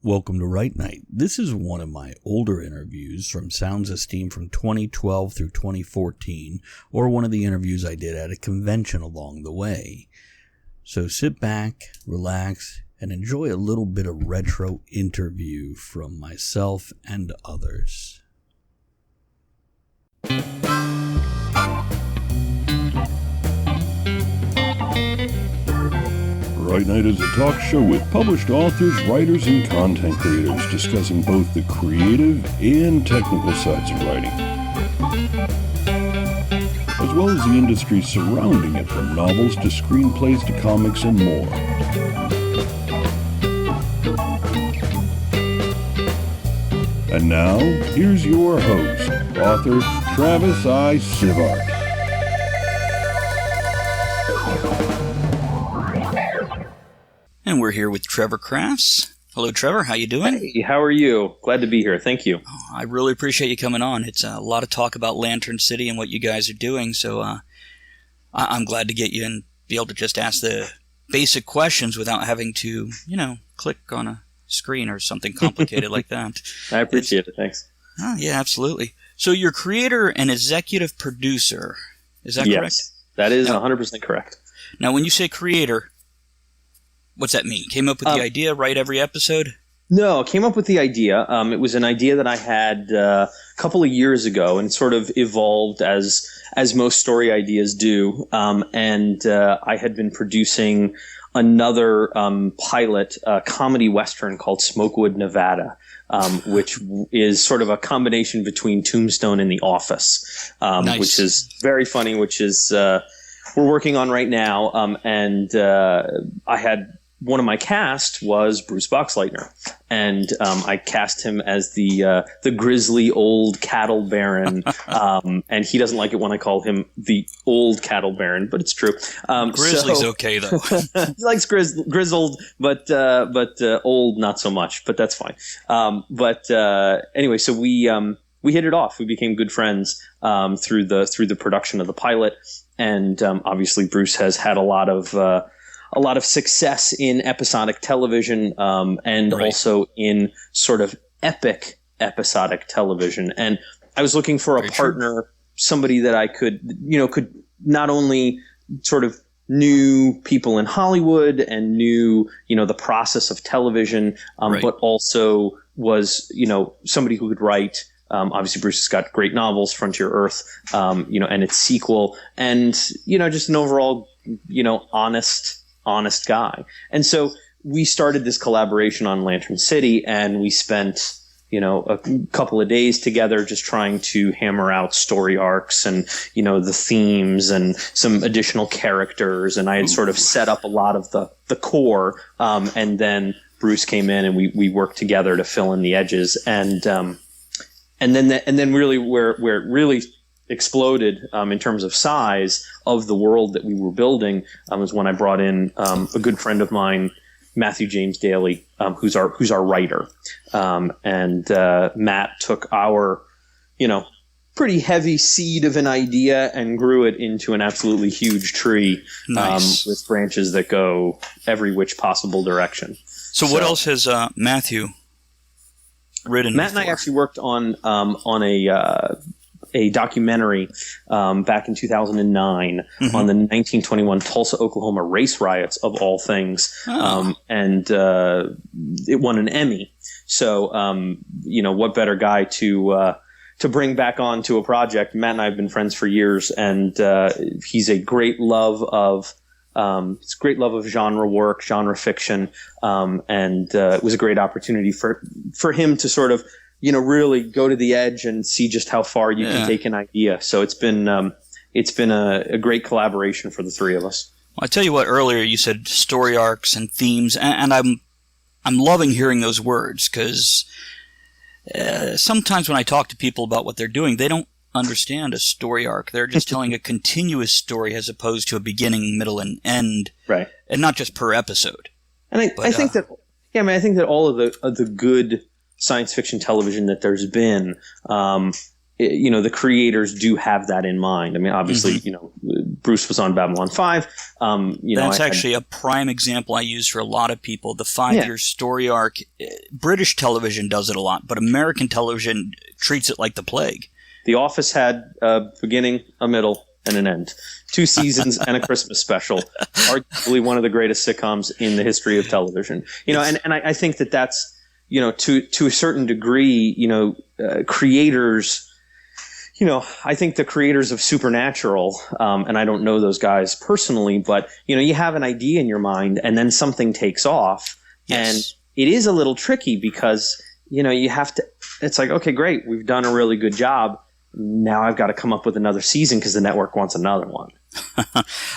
Welcome to Right Night. This is one of my older interviews from Sounds of Steam from 2012 through 2014, or one of the interviews I did at a convention along the way. So sit back, relax, and enjoy a little bit of retro interview from myself and others. Right Night is a talk show with published authors, writers, and content creators discussing both the creative and technical sides of writing, as well as the industry surrounding it, from novels to screenplays to comics and more. And now, here's your host, author Travis I. Sivart. And we're here with Trevor Crafts. Hello, Trevor. How you doing? Hey, how are you? Glad to be here. Thank you. Oh, I really appreciate you coming on. It's a lot of talk about Lantern City and what you guys are doing, so I'm glad to get you and be able to just ask the basic questions without having to, click on a screen or something complicated like that. I appreciate it. Thanks. Oh, yeah, absolutely. So you're creator and executive producer. Is that correct? Yes, that is 100% correct. Now, when you say creator, what's that mean? Came up with the idea, write every episode? No, I came up with the idea. It was an idea that I had a couple of years ago, and sort of evolved as most story ideas do. And I had been producing another pilot comedy western called Smokewood, Nevada, which is sort of a combination between Tombstone and The Office, Nice. Which is very funny, which is we're working on right now. And I had one of my cast was Bruce Boxleitner, and I cast him as the grizzly old cattle baron, and he doesn't like it when I call him the old cattle baron, but it's true. Grizzly's okay though. He likes grizzled, but old not so much, but that's fine. Anyway, so we hit it off. We became good friends through the production of the pilot, and obviously Bruce has had a lot of success in episodic television, and Right. also in sort of epic episodic television. And I was looking for a Very partner, somebody that I could not only sort of knew people in Hollywood and knew, the process of television, Right. but also was, somebody who could write. Obviously, Bruce has got great novels, Frontier Earth, and its sequel, and, just an overall, honest guy. And so we started this collaboration on Lantern City, and we spent, a couple of days together just trying to hammer out story arcs and, the themes and some additional characters. And I had sort of set up a lot of the core. And then Bruce came in and we worked together to fill in the edges. And then really where it really exploded in terms of size of the world that we were building was when I brought in a good friend of mine, Matthew James Daly, who's our writer, and Matt took our pretty heavy seed of an idea and grew it into an absolutely huge tree. Nice. With branches that go every which possible direction. So what else has Matthew written? Matt and I actually worked on a documentary back in 2009 on the 1921 Tulsa, Oklahoma race riots, of all things. And it won an Emmy. So, what better guy to bring back onto a project? Matt and I have been friends for years, and he's a great love of genre work, genre fiction, and it was a great opportunity for him to sort of really go to the edge and see just how far you can take an idea. So it's been a great collaboration for the three of us. Well, I tell you what, earlier you said story arcs and themes, and I'm loving hearing those words, because sometimes when I talk to people about what they're doing, they don't understand a story arc. They're just telling a continuous story as opposed to a beginning, middle, and end, right? And not just per episode. And I think that all of the good science fiction television that there's been, the creators do have that in mind. I mean, obviously, Bruce was on Babylon 5. That's actually a prime example I use for a lot of people. The 5-year story arc. British television does it a lot, but American television treats it like the plague. The Office had a beginning, a middle, and an end. 2 seasons and a Christmas special. Arguably one of the greatest sitcoms in the history of television. And I think that's, to a certain degree, creators. I think the creators of Supernatural, and I don't know those guys personally, but, you have an idea in your mind and then something takes off. Yes. And it is a little tricky because, you have to – it's like, okay, great, we've done a really good job. Now I've got to come up with another season because the network wants another one.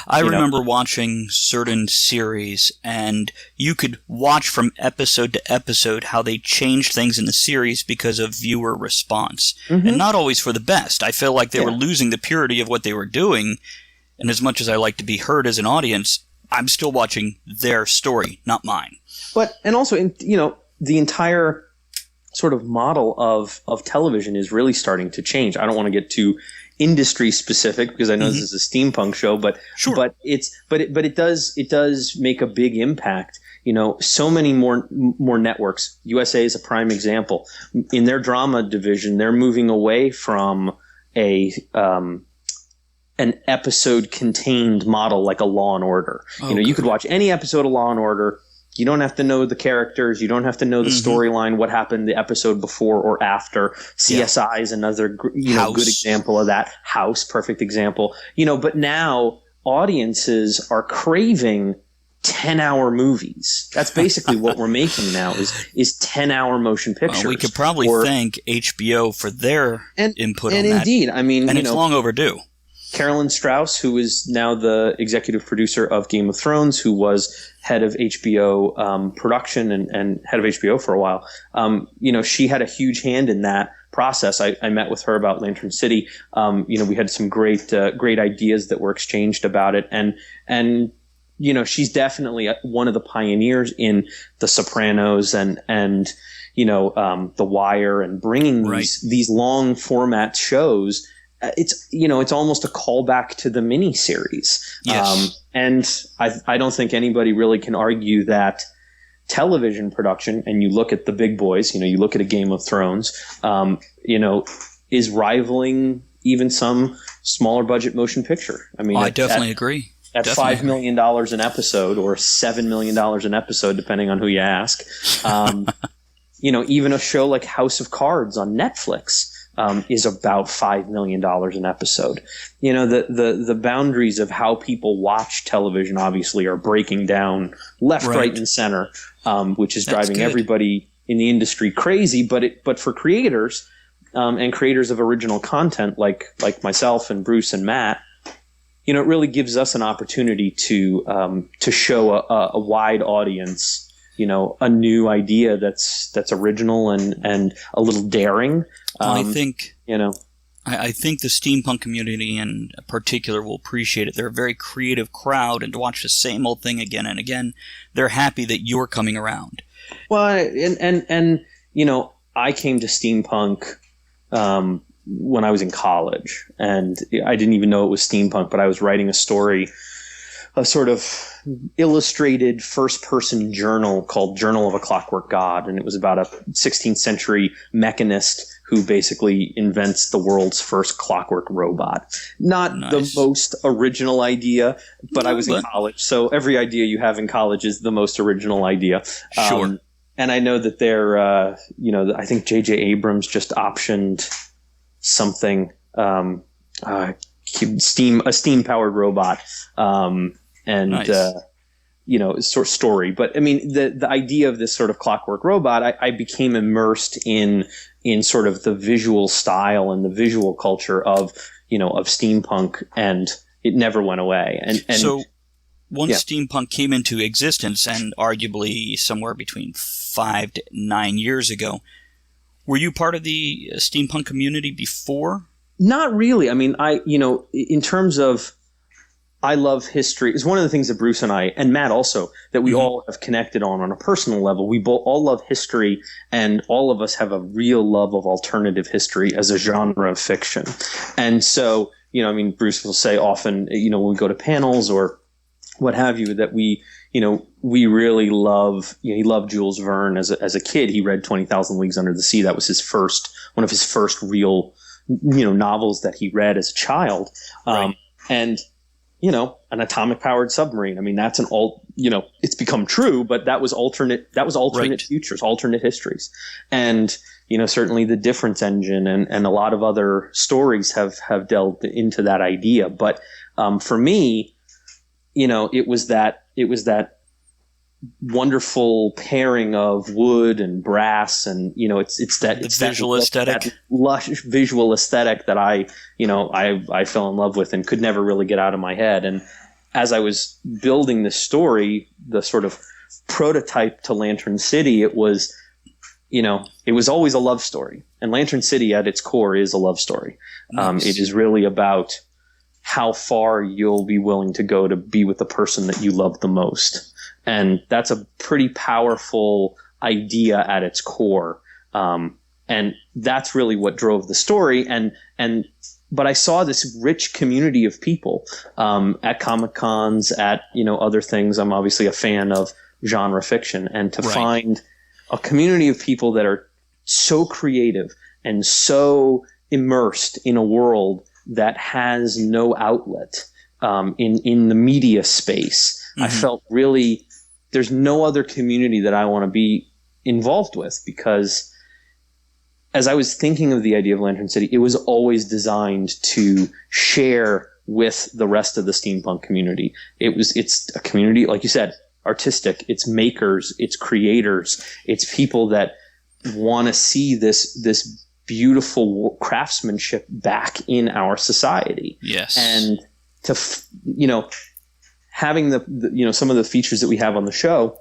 I remember watching certain series, and you could watch from episode to episode how they changed things in the series because of viewer response. Mm-hmm. And not always for the best. I feel like they were losing the purity of what they were doing, and as much as I like to be heard as an audience, I'm still watching their story, not mine. And also, the entire sort of model of television is really starting to change. I don't want to get too industry specific because I know this is a steampunk show, but it does make a big impact. So many more networks. USA is a prime example. In their drama division, they're moving away from an episode contained model like a Law and Order. You could watch any episode of Law and Order. You don't have to know the characters. You don't have to know the storyline, what happened the episode before or after. CSI is another good example of that. House, perfect example. But now audiences are craving 10-hour movies. That's basically what we're making now is 10-hour motion pictures. We could probably thank HBO for their input on that. And indeed, it's long overdue. Carolyn Strauss, who is now the executive producer of Game of Thrones, who was head of HBO production and head of HBO for a while, she had a huge hand in that process. I met with her about Lantern City. We had some great ideas that were exchanged about it, and she's definitely one of the pioneers in The Sopranos and The Wire and bringing these long format shows. It's almost a callback to the miniseries. Yes. And I don't think anybody really can argue that television production, and you look at the big boys, you look at a Game of Thrones, is rivaling even some smaller budget motion picture. I definitely agree. At $5 million an episode or $7 million an episode, depending on who you ask. Even a show like House of Cards on Netflix is about $5 million an episode. The boundaries of how people watch television obviously are breaking down left, right, and center, which is driving everybody in the industry crazy. But for creators and creators of original content like myself and Bruce and Matt, it really gives us an opportunity to show a wide audience a new idea that's original and a little daring. I think the steampunk community in particular will appreciate it. They're a very creative crowd, and to watch the same old thing again and again, they're happy that you're coming around. Well, and I came to steampunk when I was in college, and I didn't even know it was steampunk, but I was writing a story, a sort of illustrated first-person journal called Journal of a Clockwork God, and it was about a 16th century mechanist who basically invents the world's first clockwork robot. Not the most original idea, but I was in college, so every idea you have in college is the most original idea. Sure. And I know that they're, I think J.J. Abrams just optioned something, a steam-powered robot. Sort of story. But the idea of this sort of clockwork robot, I became immersed in sort of the visual style and the visual culture of steampunk, and it never went away. And so once steampunk came into existence, and arguably somewhere between 5 to 9 years ago, were you part of the steampunk community before? Not really. In terms of, I love history. It's one of the things that Bruce and I, and Matt also, that we all have connected on a personal level. We all love history, and all of us have a real love of alternative history as a genre of fiction. And so, I mean, Bruce will say often, when we go to panels or what have you, that we really love, he loved Jules Verne as a kid. He read 20,000 Leagues Under the Sea. That was one of his first real, novels that he read as a child. Right. And, an atomic powered submarine. I mean, that's it's become true, but that was alternate Right. futures, alternate histories. And, certainly the Difference Engine and a lot of other stories have delved into that idea. But, for me, it was that wonderful pairing of wood and brass, and it's that visual aesthetic, that lush visual aesthetic that I fell in love with and could never really get out of my head. And as I was building this story, the sort of prototype to Lantern City, it was always a love story, and Lantern City at its core is a love story. Nice. It is really about how far you'll be willing to go to be with the person that you love the most. And that's a pretty powerful idea at its core. And that's really what drove the story. But I saw this rich community of people, at Comic Cons, at, other things. I'm obviously a fan of genre fiction, and to Right. find a community of people that are so creative and so immersed in a world that has no outlet in the media space. Mm-hmm. I felt really there's no other community that I want to be involved with, because as I was thinking of the idea of Lantern City, it was always designed to share with the rest of the steampunk community. It's a community, like you said, artistic. It's makers, it's creators, it's people that want to see this beautiful craftsmanship back in our society. Yes. And to, having the some of the features that we have on the show,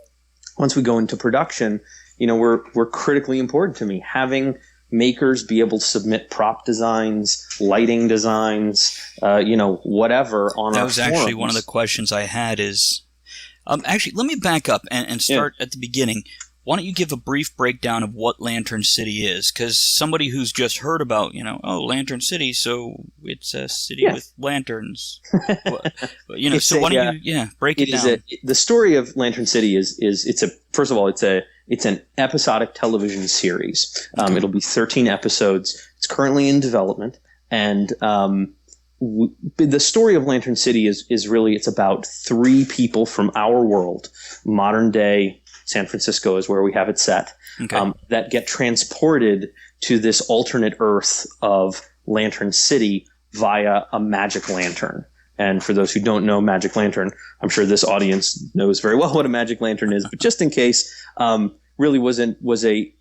once we go into production, were critically important to me. Having makers be able to submit prop designs, lighting designs, whatever on our forums. That was actually one of the questions I had is, actually, let me back up and start at the beginning. Why don't you give a brief breakdown of what Lantern City is? Because somebody who's just heard about, Lantern City, so it's a city with lanterns. So why don't you, break it down? The story of Lantern City is first of all, it's an episodic television series. Okay. It'll be 13 episodes. It's currently in development, and the story of Lantern City is really, it's about three people from our world, modern day San Francisco is where we have it set, Okay. that get transported to this alternate Earth of Lantern City via a magic lantern. And for those who don't know Magic Lantern, I'm sure this audience knows very well what a magic lantern is, but just in case, really was a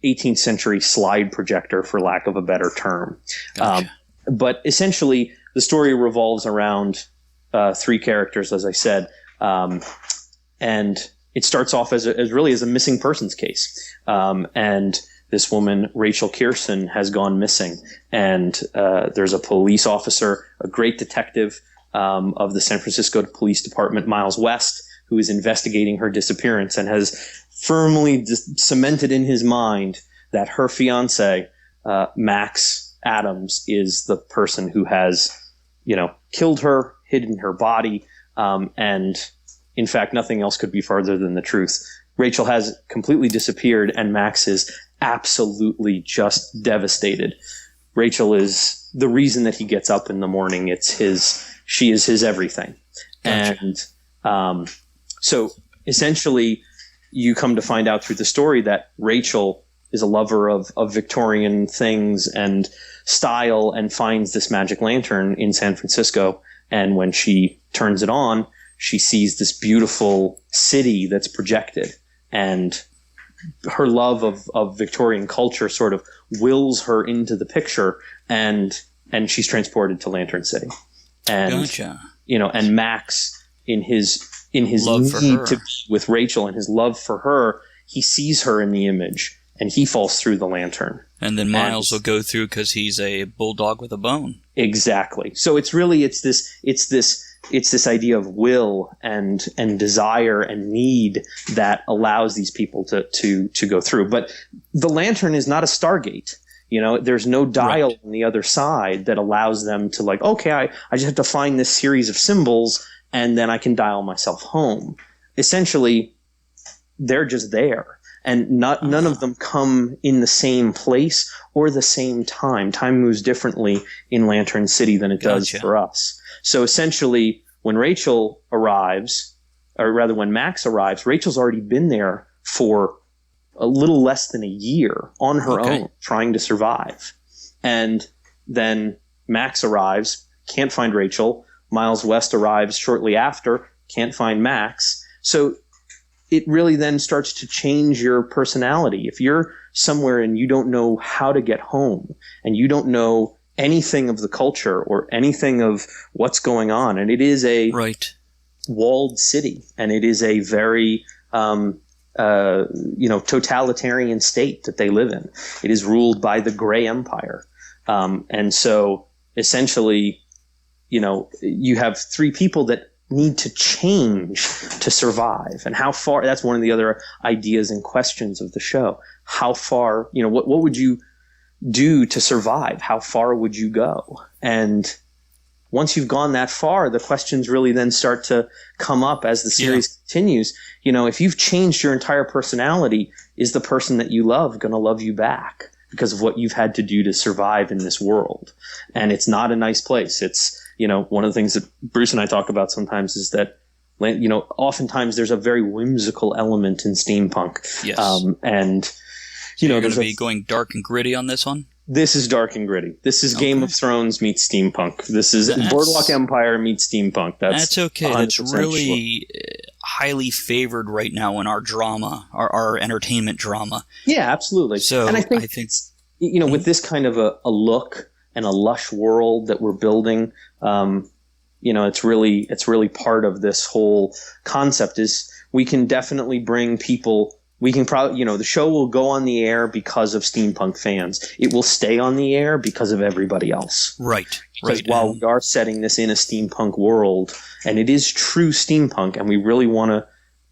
18th century slide projector, for lack of a better term. Gotcha. But essentially, the story revolves around three characters, as I said, and it starts off as a missing persons case. And this woman, Rachel Kierson, has gone missing. And there's a police officer, a great detective of the San Francisco Police Department, Miles West, who is investigating her disappearance and has firmly cemented in his mind that her fiance, Max Adams, is the person who has, killed her, hidden her body, and in fact, nothing else could be farther than the truth. Rachel has completely disappeared, and Max is absolutely just devastated. Rachel is the reason that he gets up in the morning. She is his everything. Gotcha. And so essentially, you come to find out through the story that Rachel is a lover of Victorian things and style, and finds this magic lantern in San Francisco. And when she turns it on, she sees this beautiful city that's projected, and her love of Victorian culture sort of wills her into the picture, and she's transported to Lantern City. And Gotcha. And Max, in his Love for need her. to be with Rachel and his love for her, he sees her in the image, and he falls through the lantern. And then Miles will go through because he's a bulldog with a bone. Exactly. So it's this idea of will and desire and need that allows these people to go through. But the lantern is not a Stargate. There's no dial on the other side that allows them to like, okay, I just have to find this series of symbols and then I can dial myself home. Essentially, they're just there. And none of them come in the same place or the same time. Time moves differently in Lantern City than it does for us. So essentially, when Rachel arrives, or rather when Max arrives, Rachel's already been there for a little less than a year on her own, trying to survive. And then Max arrives, can't find Rachel. Miles West arrives shortly after, can't find Max. So it really then starts to change your personality. If you're somewhere and you don't know how to get home and you don't know anything of the culture or anything of what's going on, and it is a walled city and it is a very totalitarian state that they live in. It is ruled by the Gray Empire. And so essentially, you have three people that need to change to survive. And how far, that's one of the other ideas and questions of the show. How far, what would you do to survive? How far would you go? And once you've gone that far, the questions really then start to come up as the series continues. If you've changed your entire personality, is the person that you love going to love you back because of what you've had to do to survive in this world? And it's not a nice place. It's, one of the things that Bruce and I talk about sometimes is that, oftentimes there's a very whimsical element in steampunk. Yes. You're going to be going dark and gritty on this one? This is dark and gritty. This is Game of Thrones meets steampunk. This is Boardwalk Empire meets steampunk. That's okay. That's really highly favored right now in our drama, our entertainment drama. Yeah, absolutely. So and I think with this kind of a look and a lush world that we're building, it's really part of this whole concept. Is we can definitely bring people. We can probably, the show will go on the air because of steampunk fans. It will stay on the air because of everybody else. Right. Because while we are setting this in a steampunk world, and it is true steampunk, and we really want to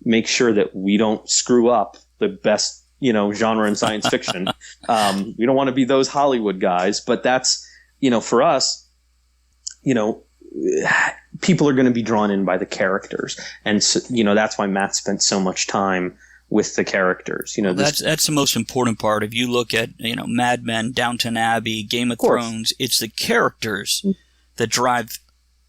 make sure that we don't screw up the best, genre in science fiction. We don't want to be those Hollywood guys, but that's, for us, people are going to be drawn in by the characters. And, so, that's why Matt spent so much time with the characters. That's the most important part. If you look at, Mad Men, Downton Abbey, Game of Thrones, it's the characters that drive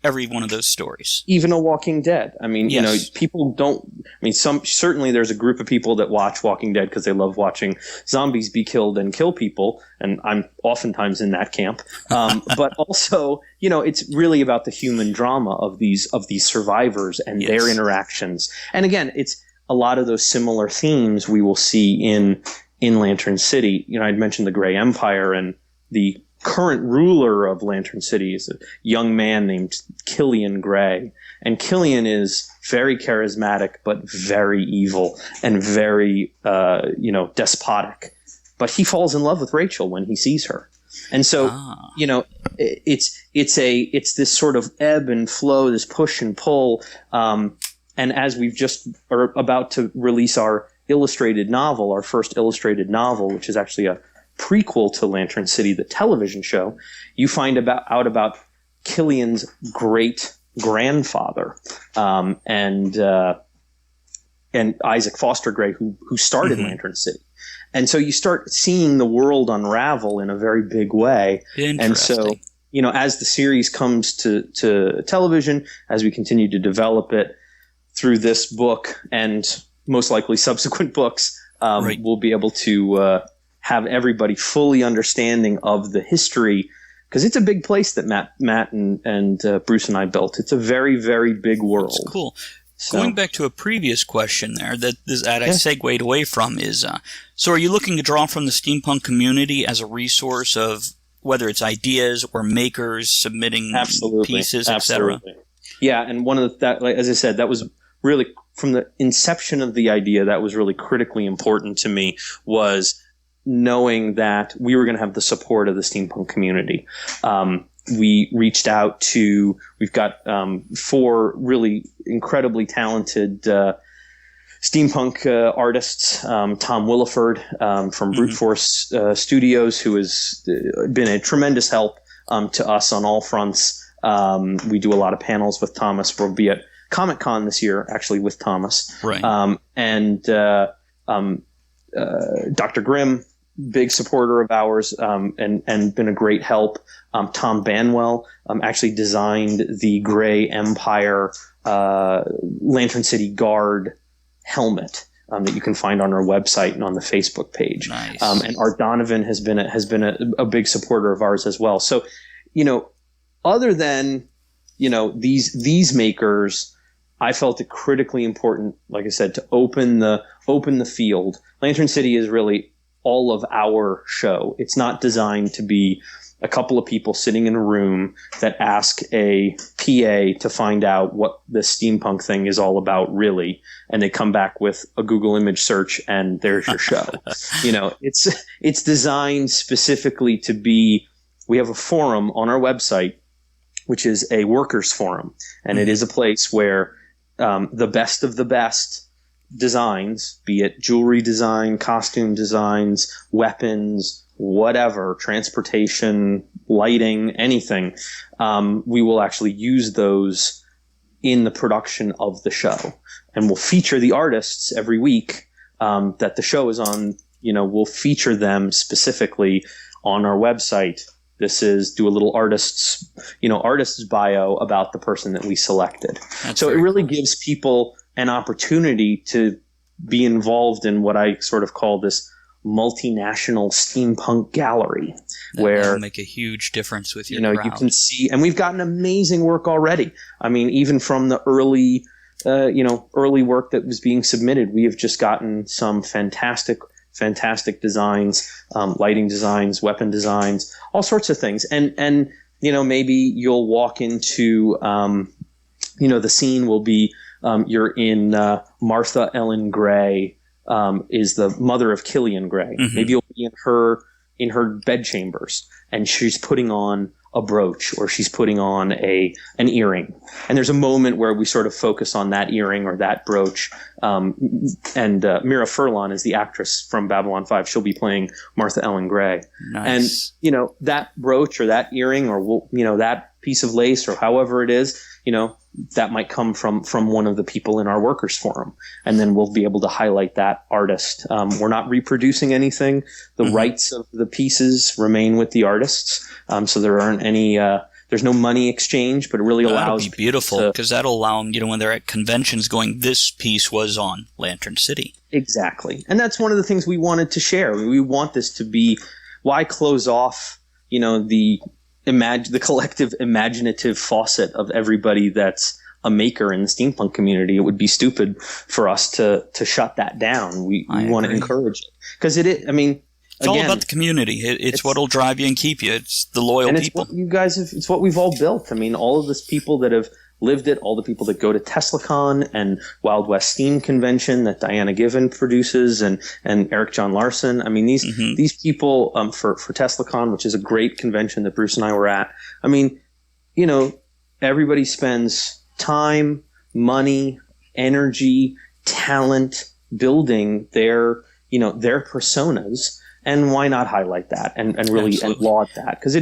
every one of those stories. Even a Walking Dead. I mean, people don't, certainly there's a group of people that watch Walking Dead because they love watching zombies be killed and kill people. And I'm oftentimes in that camp. But also, it's really about the human drama of these survivors and their interactions. And again, it's a lot of those similar themes we will see in Lantern City. I'd mentioned the Gray Empire, and the current ruler of Lantern City is a young man named Killian Gray. And Killian is very charismatic, but very evil and very, despotic. But he falls in love with Rachel when he sees her. And so, it's this sort of ebb and flow, this push and pull. And as we've just are about to release our illustrated novel, our first illustrated novel, which is actually a prequel to Lantern City, the television show, you find out about Killian's great grandfather, and Isaac Foster Gray, who started Lantern City. And so you start seeing the world unravel in a very big way. And so, as the series comes to television, as we continue to develop it, through this book and most likely subsequent books, we'll be able to have everybody fully understanding of the history, because it's a big place that Matt and Bruce and I built. It's a very, very big world. That's cool. So, going back to a previous question there that I segued away from is, so are you looking to draw from the steampunk community as a resource of whether it's ideas or makers submitting pieces, etc.? Yeah, and one of that, as I said, that was really from the inception of the idea, that was really critically important to me, was knowing that we were going to have the support of the steampunk community. We reached out to, we've got 4 really incredibly talented steampunk artists, Tom Williford from Brute Force Studios, who has been a tremendous help to us on all fronts. We do a lot of panels with Thomas. We'll be at Comic-Con this year, actually, with Thomas. Right. And Dr. Grimm, big supporter of ours, and been a great help. Tom Banwell actually designed the Gray Empire Lantern City Guard helmet that you can find on our website and on the Facebook page. Nice. And Art Donovan has been a big supporter of ours as well. So, other than these makers, I felt it critically important, like I said, to open the field. Lantern City is really all of our show. It's not designed to be a couple of people sitting in a room that ask a PA to find out what the steampunk thing is all about, really, and they come back with a Google image search and there's your show. It's designed specifically to be. We have a forum on our website, which is a workers forum, and it is a place where the best of the best designs, be it jewelry design, costume designs, weapons, whatever, transportation, lighting, anything, we will actually use those in the production of the show. And we'll feature the artists every week that the show is on. We'll feature them specifically on our website. This is do a little artist's bio about the person that we selected. So it really gives people an opportunity to be involved in what I sort of call this multinational steampunk gallery, where will make a huge difference with your crowd. You can see, and we've gotten amazing work already. I mean, even from the early work that was being submitted, we have just gotten some fantastic designs, lighting designs, weapon designs, all sorts of things. And maybe you'll walk into, the scene will be, you're in Martha Ellen Gray, is the mother of Killian Gray. Mm-hmm. Maybe you'll be in her bedchambers, and she's putting on a brooch, or she's putting on an earring. And there's a moment where we sort of focus on that earring or that brooch. And Mira Furlan is the actress from Babylon 5. She'll be playing Martha Ellen Gray. Nice. And, that brooch or that earring or, that piece of lace or however it is, that might come from one of the people in our workers forum. And then we'll be able to highlight that artist. We're not reproducing anything. The rights of the pieces remain with the artists. So there aren't any, there's no money exchange, but it really allows. That'll be beautiful, because that'll allow them, when they're at conventions going, this piece was on Lantern City. Exactly. And that's one of the things we wanted to share. We want this to be, why close off, the collective imaginative faucet of everybody that's a maker in the steampunk community. It would be stupid for us to shut that down. We want to encourage it, because it's all about the community. It's what'll drive you and keep you. It's the loyal people. It's what we've all built. all of these people that have lived it, all the people that go to TeslaCon and Wild West Steam Convention that Diana Given produces, and Eric John Larson. These people for TeslaCon, which is a great convention that Bruce and I were at. Everybody spends time, money, energy, talent building their personas. And why not highlight that and really laud that? Because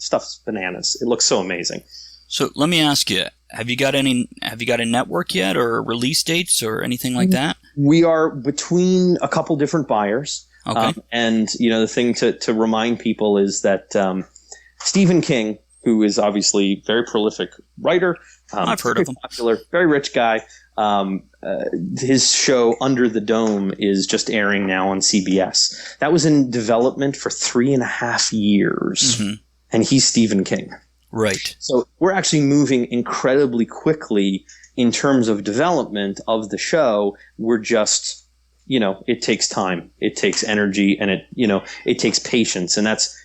stuff's bananas. It looks so amazing. So let me ask you, have you got a network yet, or release dates or anything like that? We are between a couple different buyers. Okay. And the thing to remind people is that Stephen King, who is obviously a very prolific writer, I've heard of him, popular, very rich guy. His show Under the Dome is just airing now on CBS. That was in development for 3.5 years, and he's Stephen King. Right. So we're actually moving incredibly quickly in terms of development of the show. We're just, it takes time, it takes energy, and it takes patience, and that's,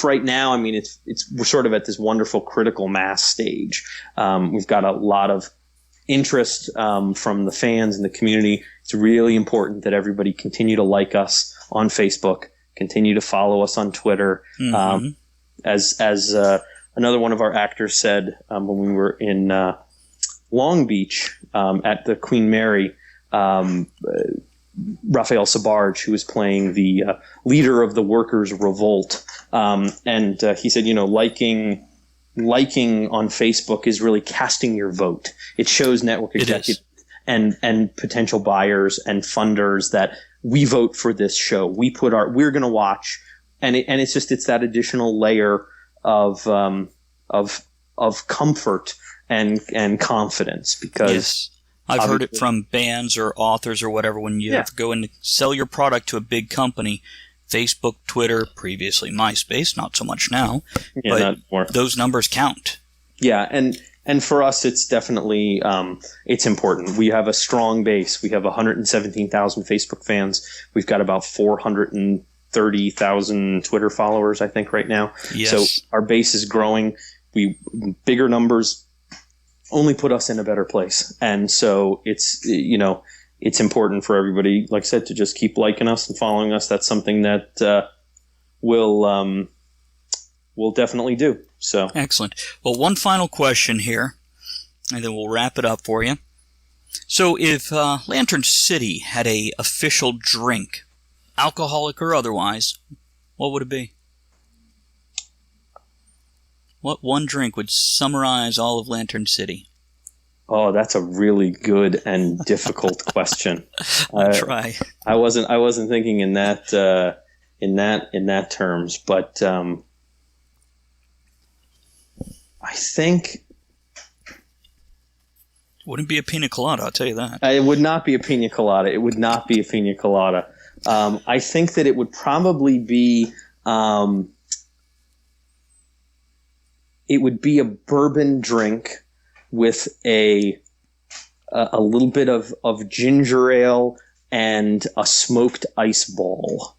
right now, we're sort of at this wonderful critical mass stage. We've got a lot of interest from the fans and the community. It's really important that everybody continue to like us on Facebook, continue to follow us on Twitter. As another one of our actors said when we were in Long Beach at the Queen Mary, Raphael Sivart, who was playing the leader of the workers' revolt, and he said, liking on Facebook is really casting your vote. It shows network executives and potential buyers and funders that we vote for this show. We're going to watch, and it's that additional layer of comfort and confidence, because. Yes. I've heard it from bands or authors or whatever. When you have to go and sell your product to a big company, Facebook, Twitter, previously MySpace, not so much now, but those numbers count. Yeah, and for us, it's definitely it's important. We have a strong base. We have 117,000 Facebook fans. We've got about 430,000 Twitter followers, I think, right now. Yes. So our base is growing. Bigger numbers only put us in a better place. And so it's important for everybody, like I said, to just keep liking us and following us. That's something that we'll definitely do. So excellent. Well, one final question here, and then we'll wrap it up for you. So if Lantern City had a official drink, alcoholic or otherwise, what would it be? What one drink would summarize all of Lantern City? Oh, that's a really good and difficult question. I'll try. I wasn't thinking in that terms, but I think wouldn't be a pina colada. I'll tell you that. It would not be a pina colada. It would not be a pina colada. I think that it would probably be. It would be a bourbon drink with a little bit of ginger ale and a smoked ice ball.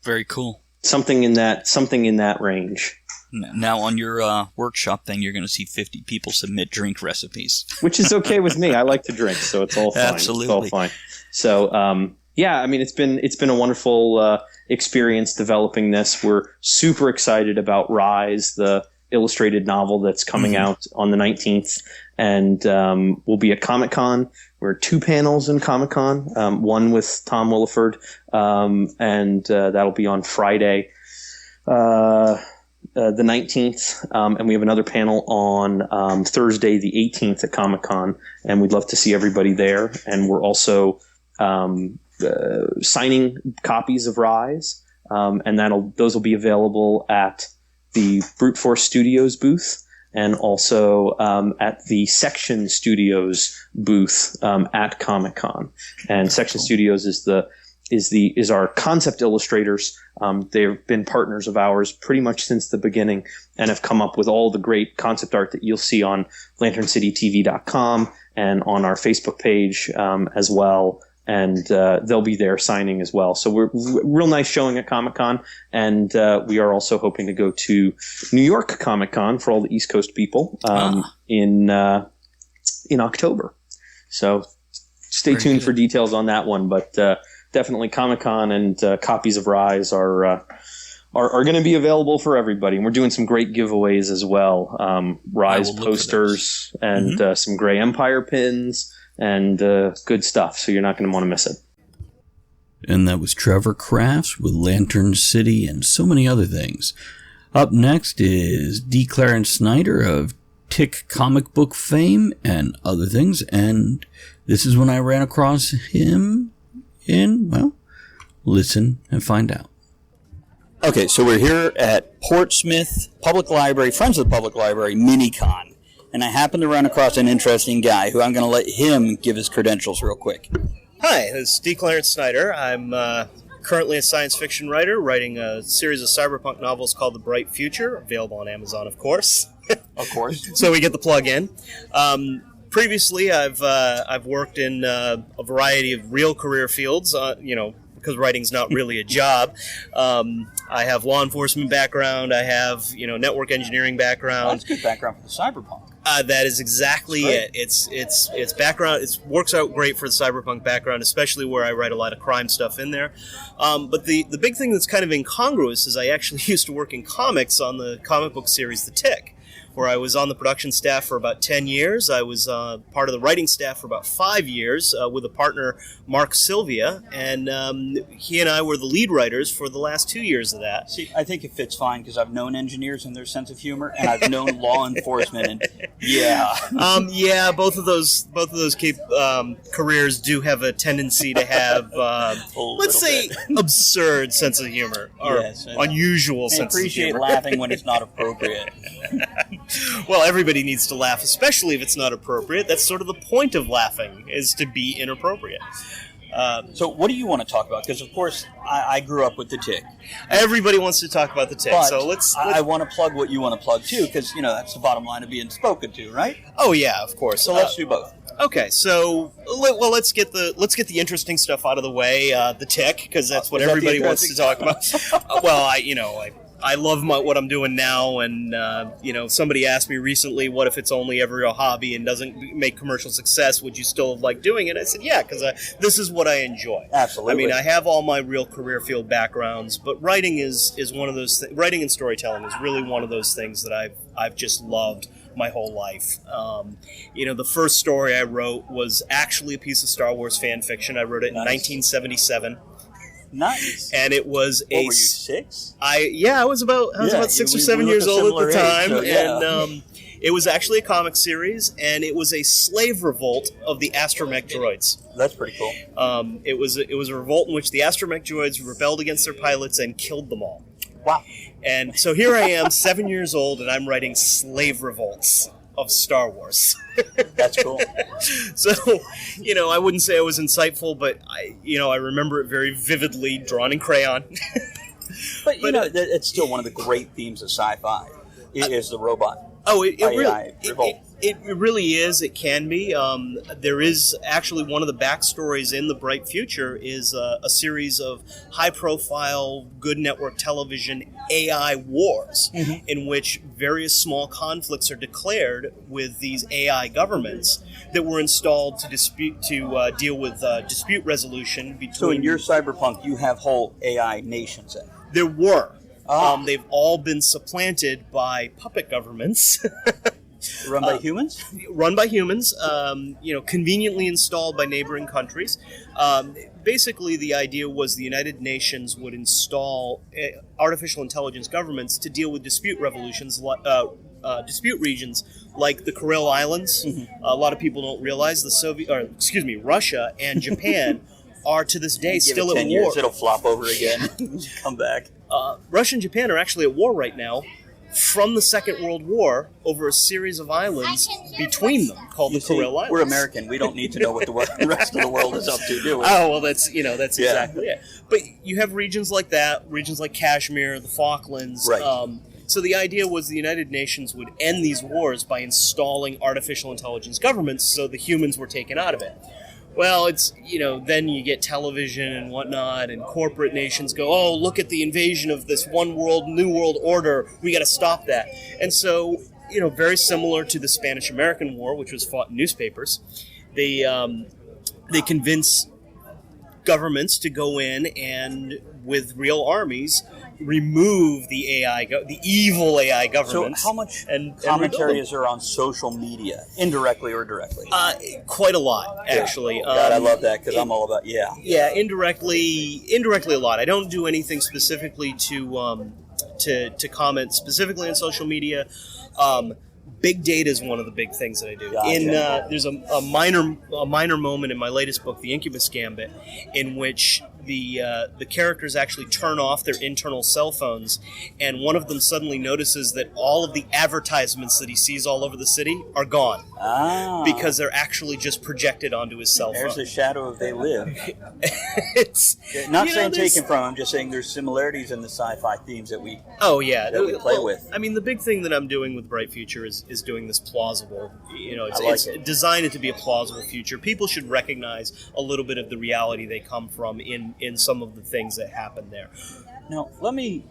Very cool. Something in that range. Now on your workshop thing, you're going to see 50 people submit drink recipes, which is okay with me. I like to drink, so it's all fine. Absolutely, it's all fine. So yeah, I mean, it's been a wonderful experience developing this. We're super excited about Rise, the illustrated novel that's coming out on the 19th, and we'll be at Comic-Con. We're at 2 panels in Comic-Con, one with Tom Williford, and that'll be on Friday, the 19th, and we have another panel on Thursday, the 18th at Comic-Con, and we'd love to see everybody there. And we're also signing copies of Rise, and those will be available at the Brute Force Studios booth, and also at the Section Studios booth at Comic-Con. And Section Studios is our concept illustrators. They've been partners of ours pretty much since the beginning, and have come up with all the great concept art that you'll see on LanternCityTV.com and on our Facebook page as well. And they'll be there signing as well. So we're real nice showing at Comic-Con, and we are also hoping to go to New York Comic-Con for all the East Coast people in October. So stay tuned for details on that one. But definitely Comic-Con and copies of Rise are going to be available for everybody. And we're doing some great giveaways as well. Rise posters and some Grey Empire pins. And good stuff, so you're not going to want to miss it. And that was Trevor Crafts with Lantern City and so many other things. Up next is D. Clarence Snyder of Tick comic book fame and other things. And this is when I ran across him in, well, listen and find out. Okay, so we're here at Portsmouth Public Library, Friends of the Public Library, Mini-Con. And I happened to run across an interesting guy who I'm going to let him give his credentials real quick. Hi, this is D. Clarence Snyder. I'm currently a science fiction writer, writing a series of cyberpunk novels called The Bright Future, available on Amazon, of course. Of course. So we get the plug in. Previously, I've worked in a variety of real career fields, because writing's not really a job. I have law enforcement background. I have, network engineering background. Well, that's good background for the cyberpunk. That is exactly it. It's background. It works out great for the cyberpunk background, especially where I write a lot of crime stuff in there. But the big thing that's kind of incongruous is I actually used to work in comics on the comic book series The Tick, where I was on the production staff for about 10 years. I was part of the writing staff for about 5 years with a partner, Mark Sylvia, and he and I were the lead writers for the last 2 years of that. See, I think it fits fine because I've known engineers and their sense of humor, and I've known law enforcement, and both of those careers do have a tendency to have, let's say, absurd sense of humor or unusual sense of humor. Appreciate laughing when it's not appropriate. Well, everybody needs to laugh, especially if it's not appropriate. That's sort of the point of laughing, is to be inappropriate. So what do you want to talk about? Because, of course, I grew up with the Tick. Everybody wants to talk about the Tick, but so let's... I want to plug what you want to plug, too, because, that's the bottom line of being spoken to, right? Oh, yeah, of course. So let's do both. Okay, so let's get the interesting stuff out of the way. The Tick, because that's what everybody wants to talk about. Well, I love what I'm doing now, and somebody asked me recently, what if it's only ever a hobby and doesn't make commercial success? Would you still like doing it? I said, yeah, because this is what I enjoy. Absolutely. I mean, I have all my real career field backgrounds, but writing is one of those writing and storytelling is really one of those things that I've just loved my whole life. The first story I wrote was actually a piece of Star Wars fan fiction. I wrote it in 1977. Nice. And it was what, were you 6? I was about 6 or 7 years old at the time, age, so, yeah. And it was actually a comic series, and it was a slave revolt of the astromech droids. That's pretty cool. It was a revolt in which the astromech droids rebelled against their pilots and killed them all. Wow. And so here I am, 7 years old, and I'm writing slave revolts of Star Wars. That's cool. So, I wouldn't say I was insightful, but I remember it very vividly, drawn in crayon. But it's still one of the great themes of sci-fi. Is the robot. Oh, it really is. It can be. There is actually one of the backstories in The Bright Future is a series of high-profile, good network television AI wars, in which various small conflicts are declared with these AI governments that were installed to deal with dispute resolution between. So in your cyberpunk, you have whole AI nations in. There were. They've all been supplanted by puppet governments. Run by humans? Run by humans, conveniently installed by neighboring countries. Basically, the idea was the United Nations would install artificial intelligence governments to deal with dispute regions like the Kuril Islands. A lot of people don't realize Russia and Japan are to this day still at war. 10 years, it'll flop over again. Come back. Russia and Japan are actually at war right now from the Second World War over a series of islands between them called the Kuril Islands. We're American. We don't need to know what the rest of the world is up to, do we? Oh, well, that's exactly it. But you have regions like that, regions like Kashmir, the Falklands. Right. So the idea was the United Nations would end these wars by installing artificial intelligence governments so the humans were taken out of it. Well, it's, then you get television and whatnot, and corporate nations go, oh, look at the invasion of this one world, new world order. We got to stop that. And so, very similar to the Spanish-American War, which was fought in newspapers, they convince governments to go in and, with real armies, remove the evil AI governments. So how much commentary is there on social media, indirectly or directly? Quite a lot, actually. God, I love that because I'm all about, Yeah, indirectly a lot. I don't do anything specifically to comment specifically on social media. Big data is one of the big things that I do. Gotcha. There's a minor moment in my latest book, The Incubus Gambit, in which the characters actually turn off their internal cell phones, and one of them suddenly notices that all of the advertisements that he sees all over the city are gone. Because they're actually just projected onto his cell phone. There's the shadow of They Live. It's not saying taken from, I'm just saying there's similarities in the sci-fi themes that we play with. I mean, the big thing that I'm doing with Bright Future is doing this plausible. It's designed to be a plausible future. People should recognize a little bit of the reality they come from in some of the things that happen there. Now, let me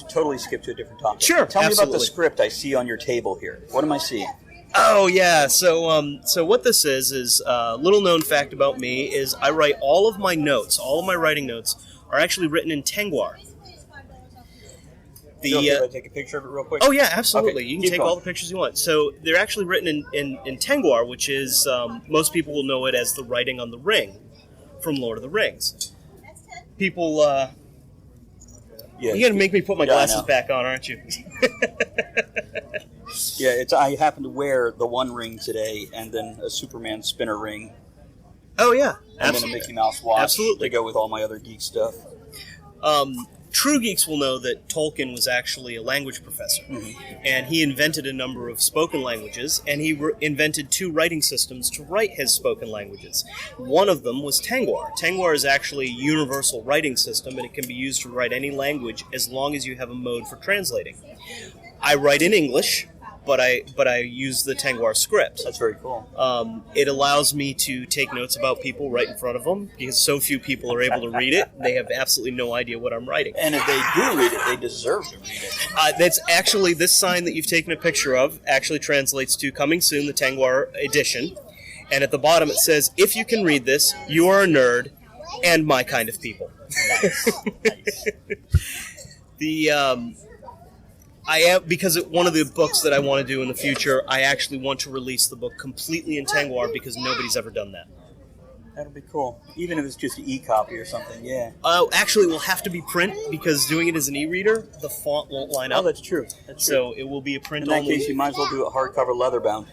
totally skip to a different topic. Sure, Tell me about the script I see on your table here. What am I seeing? Oh, yeah. So what this is a little known fact about me is I write all of my notes, all of my writing notes are actually written in Tengwar. Can I take a picture of it real quick? Oh yeah, absolutely. Okay, You can keep take going. all the pictures you want. So they're actually written in Tengwar, which is most people will know it as the writing on the ring from Lord of the Rings. People, you're gonna make me put my glasses back on, aren't you? Yeah, I happen to wear the One Ring today, and then a Superman spinner ring, Oh yeah, and then a Mickey Mouse watch. Absolutely. To go with all my other geek stuff. True geeks will know that Tolkien was actually a language professor, and he invented a number of spoken languages, and he invented 2 writing systems to write his spoken languages. One of them was Tengwar. Tengwar is actually a universal writing system, and it can be used to write any language as long as you have a mode for translating. I write in English, but I use the Tengwar script. That's very cool. It allows me to take notes about people right in front of them, because so few people are able to read it. They have absolutely no idea what I'm writing. And if they do read it, they deserve to read it. That's actually, this sign that you've taken a picture of actually translates to "Coming Soon, the Tengwar edition." And at the bottom it says, "If you can read this, you are a nerd and my kind of people." Nice. Because one of the books that I want to do in the future, I actually want to release the book completely in Tengwar, because nobody's ever done that. That'll be cool. Even if it's just an e-copy or something, yeah. Actually, it will have to be print, because doing it as an e-reader, the font won't line up. Oh, that's true. So it will be a print In that only. case, you might as well do it hardcover leather-bound.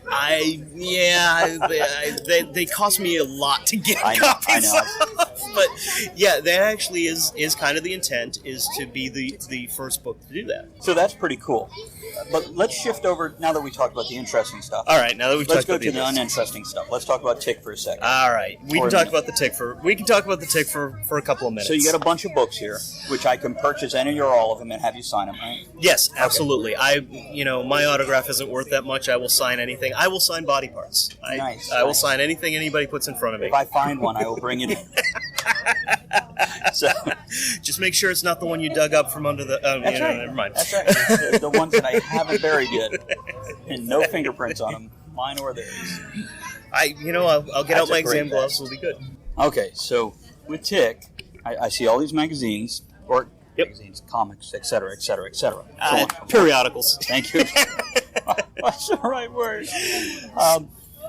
They cost me a lot to get I copies know. of. But yeah, that actually is kind of the intent, is to be the first book to do that. So that's pretty cool. But let's shift over, now that we talked about the interesting stuff. All right, now that we've Let's talked go about to the uninteresting stuff. Let's talk about Tick for a second. All right, we can talk about the Tick for a couple of minutes. So you got a bunch of books here, which I can purchase any or all of them and have you sign them, right? Yes, absolutely. My autograph isn't worth that much. I will sign anything. I will sign body parts. I will sign anything anybody puts in front of me. If I find one, I will bring it in. So, just make sure it's not the one you dug up from under the. That's right. Never mind. That's right. The ones that I haven't buried yet, and no fingerprints on them, mine or theirs. I'll get out my exam great gloves. We'll be good. Okay, so with Tick, I see all these magazines, magazines, comics, etc., etc., etc. Periodicals. Thank you. That's the right word.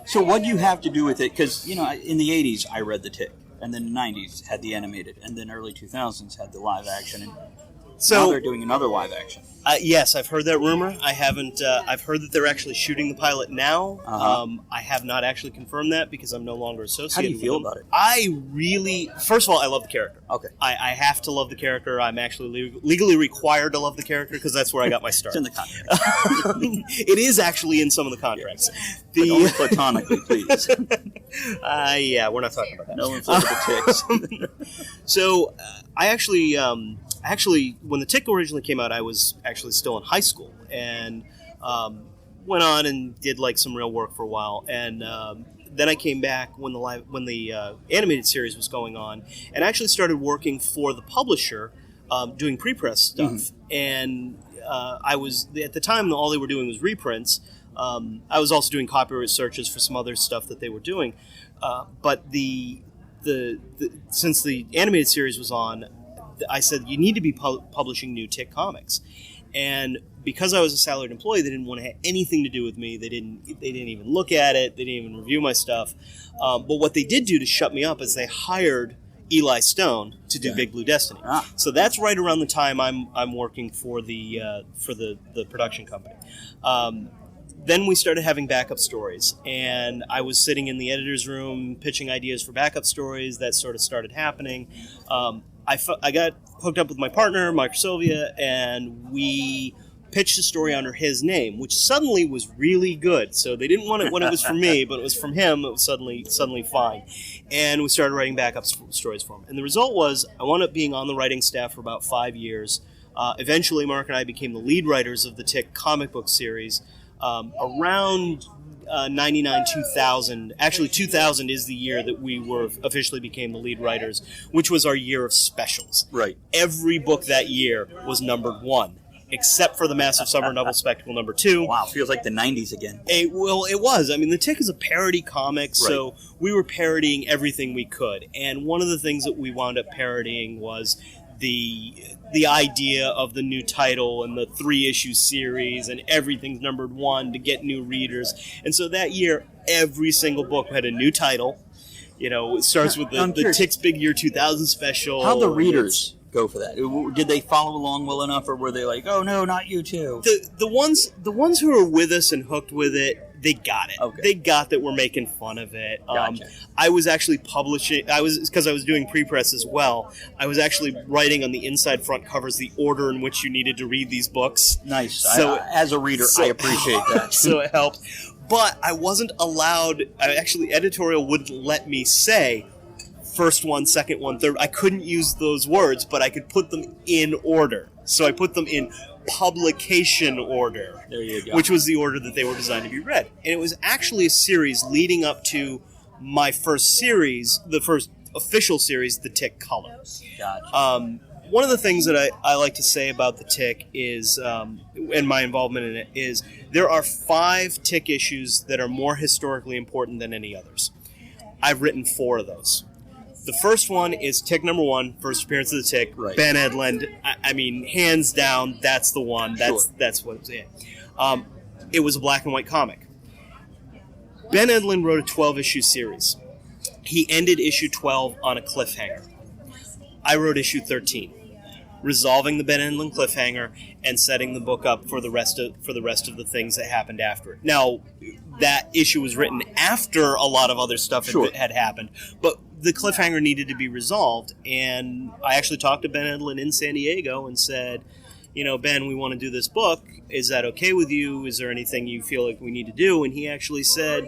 So what do you have to do with it? Because, in the 80s, I read the Tick. And then the 90s had the animated. And then early 2000s had the live action. And now they're doing another live action. Yes, I've heard that rumor. I haven't. I've heard that they're actually shooting the pilot now. I have not actually confirmed that, because I'm no longer associated How do you with feel them. about it? I really, first of all, I love the character. Okay. I have to love the character. I'm actually legally required to love the character, because that's where I got my start. It's in the contract. It is actually in some of the contracts. But only platonically, please. Yeah, we're not talking about that. No inflatable ticks. So, I actually, when the Tick originally came out, I was actually still in high school, and went on and did some real work for a while, and then I came back when the animated series was going on, and actually started working for the publisher, doing pre-press stuff, and I was at the time all they were doing was reprints. I was also doing copyright searches for some other stuff that they were doing, but since the animated series was on, I said, you need to be publishing new Tick comics. And because I was a salaried employee, they didn't want to have anything to do with me. They didn't even look at it. They didn't even review my stuff. But what they did do to shut me up is they hired Eli Stone to do Big Blue Destiny. So that's right around the time I'm working for the production company. Then we started having backup stories, and I was sitting in the editor's room pitching ideas for backup stories. That sort of started happening. I got hooked up with my partner, Mike Sylvia, and we pitched a story under his name, which suddenly was really good. So they didn't want it when it was from me, but it was from him. It was suddenly fine. And we started writing backup stories for him. And the result was I wound up being on the writing staff for about 5 years. Eventually, Mark and I became the lead writers of the Tick comic book series. Around 99, 2000. Actually, 2000 is the year that we officially became the lead writers, which was our year of specials. Right. Every book that year was numbered 1, except for the Massive Summer Novel Spectacle number 2. Wow, feels like the 90s again. It was. I mean, the Tick is a parody comic, so we were parodying everything we could. And one of the things that we wound up parodying was the idea of the new title and the 3-issue series and everything's numbered 1 to get new readers. And so that year, every single book had a new title. It starts with the Tick's Big Year 2000 special. How the readers go for that? Did they follow along well enough, or were they like, oh no, not you too? The ones who are with us and hooked with it, they got it. Okay. They got that we're making fun of it. Gotcha. I was actually publishing. Because I was doing pre-press as well. I was actually writing on the inside front covers the order in which you needed to read these books. Nice. So as a reader, I appreciate that. So it helped. But I wasn't allowed. Editorial wouldn't let me say first one, second one, third. I couldn't use those words, but I could put them in order. So I put them in publication order. There you go. Which was the order that they were designed to be read. And it was actually a series leading up to my first series, the first official series, The Tick Color. Gotcha. One of the things that I like to say about The Tick is, and my involvement in it, is there are 5 Tick issues that are more historically important than any others. I've written 4 of those. The first one is Tick number 1, first appearance of the Tick. Right. Ben Edlund. I mean, hands down, that's the one. That's what it was. It was a black and white comic. Ben Edlund wrote a 12-issue series. He ended issue 12 on a cliffhanger. I wrote issue 13, resolving the Ben Edlund cliffhanger and setting the book up for the rest of the things that happened after it. Now, that issue was written after a lot of other stuff had happened, but the cliffhanger needed to be resolved, and I actually talked to Ben Edlund in San Diego and said, Ben, we want to do this book. Is that okay with you? Is there anything you feel like we need to do? And he actually said,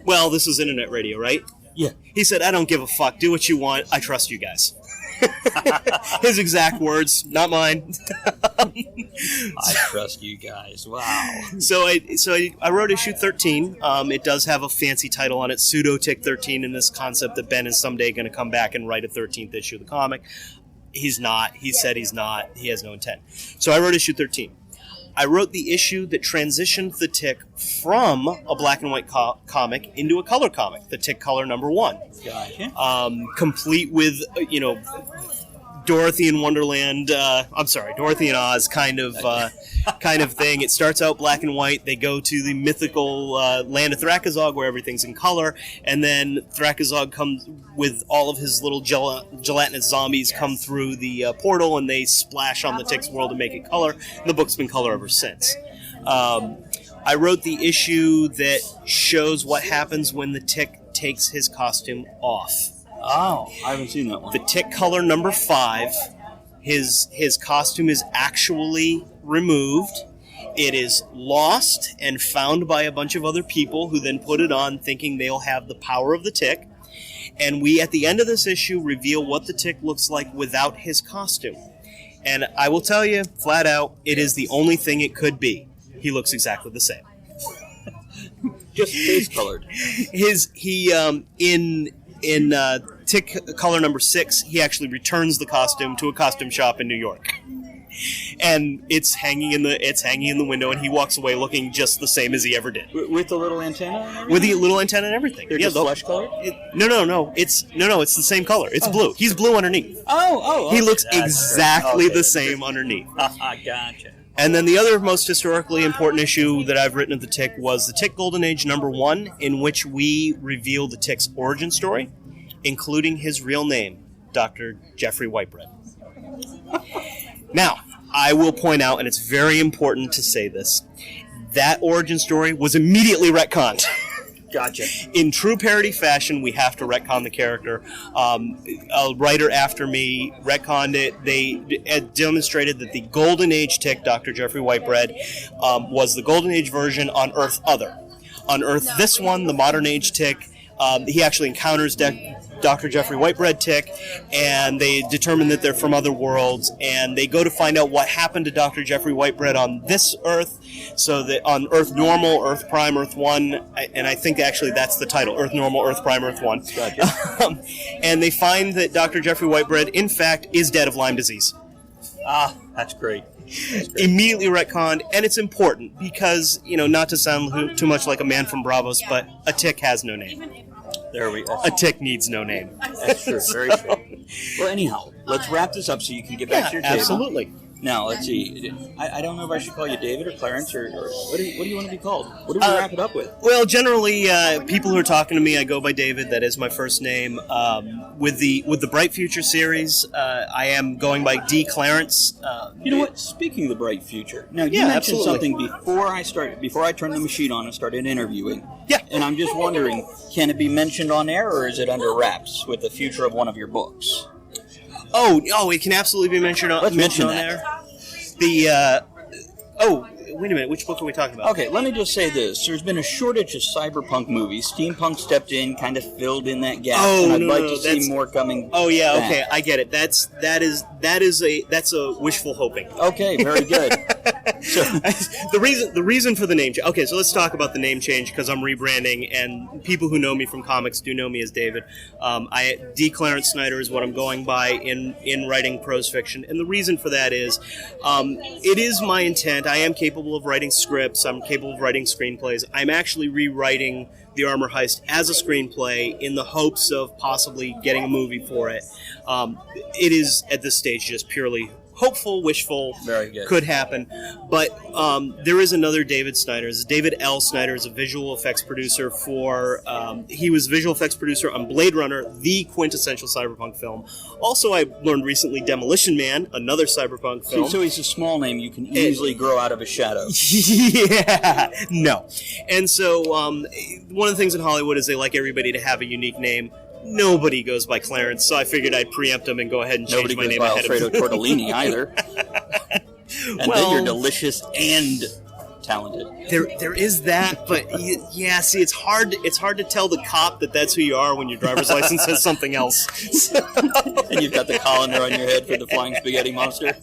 well, this is internet radio, right? Yeah. He said, I don't give a fuck. Do what you want. I trust you guys. His exact words, not mine. I trust you guys. Wow. So I wrote issue 13. It does have a fancy title on it, Pseudo Tick 13, in this concept that Ben is someday going to come back and write a 13th issue of the comic. He's not. He said he's not. He has no intent. So I wrote issue 13. I wrote the issue that transitioned the Tick from a black and white comic into a color comic, the Tick Color number 1. Gotcha. Complete with, Dorothy in Wonderland, Dorothy in Oz kind of thing. It starts out black and white. They go to the mythical land of Thrakazog where everything's in color, and then Thrakazog comes with all of his little gelatinous zombies come through the portal, and they splash on the Tick's world to make it color. And the book's been color ever since. I wrote the issue that shows what happens when the Tick takes his costume off. Oh, I haven't seen that one. The Tick Color number 5, his costume is actually removed. It is lost and found by a bunch of other people who then put it on thinking they'll have the power of the Tick. And we, at the end of this issue, reveal what the Tick looks like without his costume. And I will tell you, flat out, it is the only thing it could be. He looks exactly the same. Just face colored. In Tick Color number 6, he actually returns the costume to a costume shop in New York, and it's hanging in the window, and he walks away looking just the same as he ever did, with the little antenna and everything? with the little antenna and everything. They're just flesh colored? No. It's the same color. It's blue. He's blue underneath. Oh. He looks That's exactly right. the same underneath. Gotcha. And then the other most historically important issue that I've written of the Tick was the Tick Golden Age number 1, in which we reveal the Tick's origin story, including his real name, Dr. Jeffrey Whitebread. Now, I will point out, and it's very important to say this, that origin story was immediately retconned. Gotcha. In true parody fashion, we have to retcon the character. A writer after me retconned it. They demonstrated that the Golden Age Tick, Dr. Jeffrey Whitebread, was the Golden Age version on Earth Other. On Earth This One, the Modern Age Tick, he actually encounters Dr. Jeffrey Whitebread Tick, and they determine that they're from other worlds, and they go to find out what happened to Dr. Jeffrey Whitebread on this Earth, so that on Earth Normal, Earth Prime, Earth 1, and I think actually that's the title, Earth Normal, Earth Prime, Earth 1. Gotcha. And they find that Dr. Jeffrey Whitebread, in fact, is dead of Lyme disease. That's great. Immediately retconned, and it's important because, not to sound too much like a man from Bravos, but a tick has no name. There we go. A tick needs no name. That's true. Very true. Well, anyhow, let's wrap this up so you can get back to your table. Absolutely. Now, let's see. I don't know if I should call you David or Clarence or what do you want to be called? What do we wrap it up with? Well, generally, people who are talking to me, I go by David. That is my first name. With the Bright Future series, I am going by D. Clarence. You know what? Speaking of the Bright Future, now you mentioned something before I turned the machine on and started interviewing. Yeah. And I'm just wondering, can it be mentioned on air or is it under wraps with the future of one of your books? Oh, it can absolutely be mentioned on. Let's mention on that. There. Wait a minute. Which book are we talking about? Okay, let me just say this. There's been a shortage of cyberpunk movies. Steampunk stepped in, kind of filled in that gap, and I'd like to see more coming. Oh yeah, back. okay, I get it. That's a wishful hoping. Okay, very good. So, the reason for the name change. Okay, so let's talk about the name change because I'm rebranding, and people who know me from comics do know me as David. D. Clarence Snyder is what I'm going by in writing prose fiction, and the reason for that is, it is my intent. I am capable of writing scripts. I'm capable of writing screenplays. I'm actually rewriting The Armor Heist as a screenplay in the hopes of possibly getting a movie for it. It is at this stage just purely hopeful, wishful, very good. Could happen. But there is another David Snyder. David L. Snyder is a visual effects producer for... he was visual effects producer on Blade Runner, the quintessential cyberpunk film. Also, I learned recently Demolition Man, another cyberpunk film. So he's a small name you can easily grow out of a shadow. Yeah, no. And so one of the things in Hollywood is they like everybody to have a unique name. Nobody goes by Clarence, so I figured I'd preempt him and go ahead and change my name ahead of him. Nobody goes by Alfredo Tortellini either. And then you're delicious and talented. There is that, but yeah, see, it's hard to tell the cop that that's who you are when your driver's license says something else. And you've got the colander on your head for the Flying Spaghetti Monster.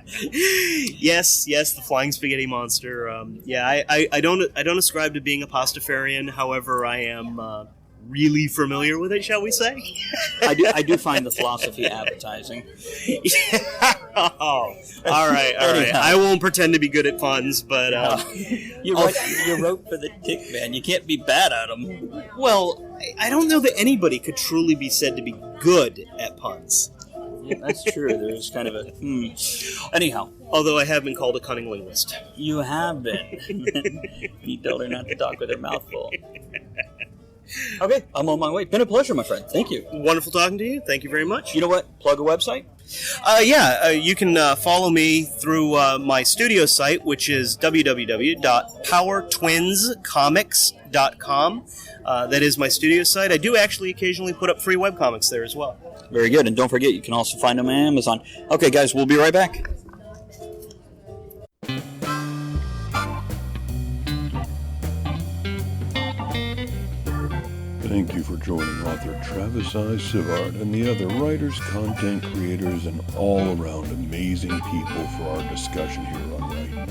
Yes, the Flying Spaghetti Monster. I don't ascribe to being a pastafarian. However, I am really familiar with it, shall we say? I do find the philosophy appetizing. Oh, all right. I won't pretend to be good at puns, but you wrote for the Tick Man. You can't be bad at them. Well, I don't know that anybody could truly be said to be good at puns. Yeah, that's true. There's kind of a Anyhow. Although I have been called a cunning linguist. You have been. You told her not to talk with her mouth full. Okay, I'm on my way. Been a pleasure, my friend. Thank you. Wonderful talking to you. Thank you very much. You know what? Plug a website? You can follow me through my studio site, which is www.powertwinscomics.com. That is my studio site. I do actually occasionally put up free webcomics there as well. Very good. And don't forget, you can also find them on Amazon. Okay, guys, we'll be right back. Thank you for joining author Travis I. Sivart and the other writers, content creators, and all-around amazing people for our discussion here on Write Night.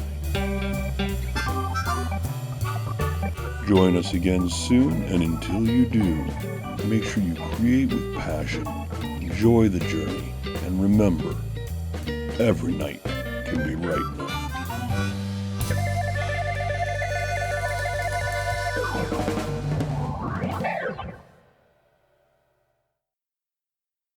Join us again soon, and until you do, make sure you create with passion, enjoy the journey, and remember, every night can be Write Night.